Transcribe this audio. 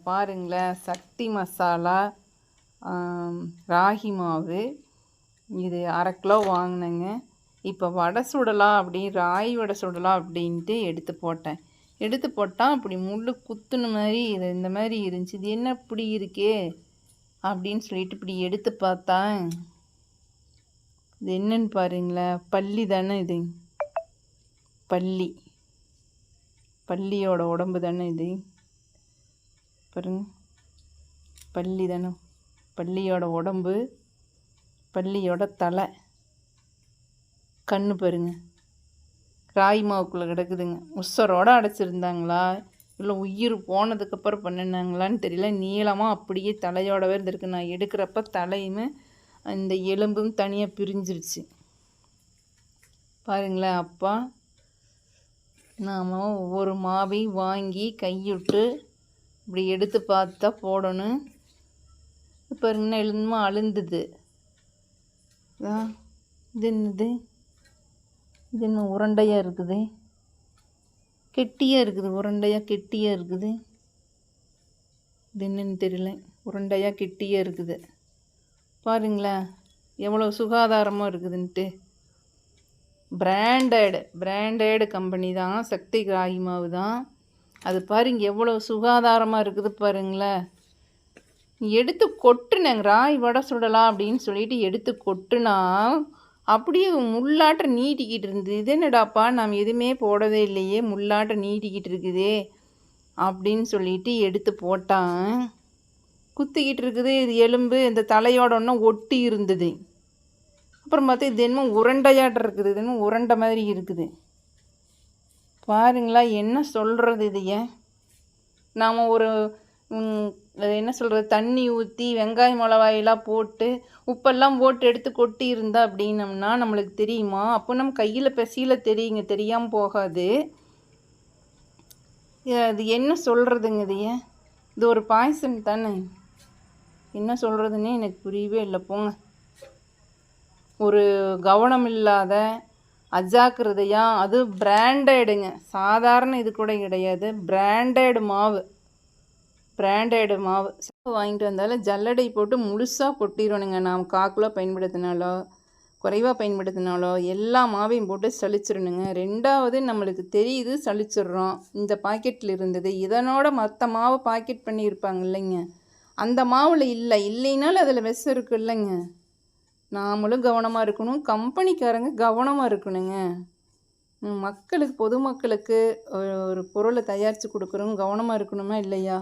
பாருங்களேன், சக்தி மசாலா ராகி மாவு இது 1/2 கிலோ வாங்கினேங்க. இப்போ வடை சுடலாம் ராகி வடை சுடலாம் அப்படின்ட்டு எடுத்து போட்டால் அப்படி முள் குத்துன மாதிரி இந்த மாதிரி இருந்துச்சு. இது என்ன இப்படி இருக்கே அப்படின்னு சொல்லிட்டு இப்படி எடுத்து பார்த்தா இது என்னன்னு பாருங்களேன், பல்லி தானே இது. பல்லியோட உடம்பு தானே இது. பாருங்க, பல்லி தானே, பல்லியோட உடம்பு, பல்லியோட தலை, கண்ணு பாருங்க. ராகி மாவுக்குள்ளே கிடக்குதுங்க. உசரோடு அடைச்சிருந்தாங்களா இல்லை உயிர் போனதுக்கப்புறம் பண்ணினாங்களான்னு தெரியல. நீளமாக அப்படியே தலையோடவே இருந்திருக்கு. நான் எடுக்கிறப்ப தலையுமே இந்த எலும்பும் தனியாக பிரிஞ்சிருச்சு பாருங்களேன். அப்பா நாம் ஒவ்வொரு மாவையும் வாங்கி கைவிட்டு இப்படி எடுத்து பார்த்தா போடணும். இப்போ இன்னும் எழுந்துமா அழுந்துது. இது என்னது, இது இன்னும் உருண்டையாக இருக்குது, கெட்டியாக இருக்குது, உருண்டையாக கெட்டியாக இருக்குது. இது என்னன்னு தெரியல, உருண்டையாக கெட்டியாக இருக்குது. பாருங்களேன் எவ்வளோ சுகாதாரமாக இருக்குதுன்ட்டு. பிராண்டட் கம்பெனி தான், சக்தி ராகி மாவு தான். அது பாருங்க எவ்வளோ சுகாதாரமாக இருக்குது பாருங்களேன். எடுத்து கொட்டுனேங்க, ராகி வடை சுடலாம் அப்படின்னு சொல்லிட்டு எடுத்து கொட்டுனா அப்படியே முள்ளாட்ட நீட்டிக்கிட்டு இருந்தது. இது என்னடாப்பா நாம் எதுவுமே போடவே இல்லையே, முள்ளாட்ட நீட்டிக்கிட்டு இருக்குதே அப்படின்னு சொல்லிட்டு எடுத்து போட்டான். குத்திக்கிட்டு இருக்குது. இது எலும்பு இந்த தலையோட ஒன்றும் ஒட்டி இருந்தது. அப்புறம் பார்த்தா இது என்னமோ உருண்டையாட்டம் இருக்குது, இது என்னமோ உருண்டை மாதிரி இருக்குது. பாருங்களா என்ன சொல்கிறது. இது ஏன் நாம் ஒரு என்ன சொல்கிறது, தண்ணி ஊற்றி வெங்காயம் மிளகாயெல்லாம் போட்டு உப்பெல்லாம் போட்டு எடுத்து கொட்டி இருந்தா அப்படின்னம்னா நம்மளுக்கு தெரியுமா? அப்போ நம்ம கையில் பெசியில் தெரியுங்க, தெரியாமல் போகாது. அது என்ன சொல்கிறதுங்க இது ஏன்? இது ஒரு பாயசம் தானே, என்ன சொல்கிறதுன்னே எனக்கு புரியவே இல்லை. போங்க, ஒரு கவனம் இல்லாத அஜாக்கிரதையாக, அது பிராண்டடுங்க, சாதாரண இது கூட கிடையாது, பிராண்டட் மாவு வாங்கிட்டு வந்தாலும் ஜல்லடை போட்டு முழுசாக கொட்டிடணுங்க. நாம் 1/4 கிலோ பயன்படுத்தினாலோ குறைவாக பயன்படுத்தினாலோ எல்லா மாவையும் போட்டு சளிச்சிடணுங்க. 2வது நம்மளுக்கு தெரியுது சளிச்சிட்றோம், இந்த பாக்கெட்டில் இருந்தது, இதனோட மற்ற மாவு பாக்கெட் பண்ணியிருப்பாங்க இல்லைங்க, அந்த மாவில் இல்லைனாலும் அதில் விஷம் இருக்குது இல்லைங்க. நாமளும் கவனமாக இருக்கணும், கம்பெனிக்காரங்க கவனமாக இருக்கணுங்க. மக்களுக்கு, பொதுமக்களுக்கு ஒரு பொருளை தயாரித்து கொடுக்குறோம், கவனமாக இருக்கணுமா இல்லையா?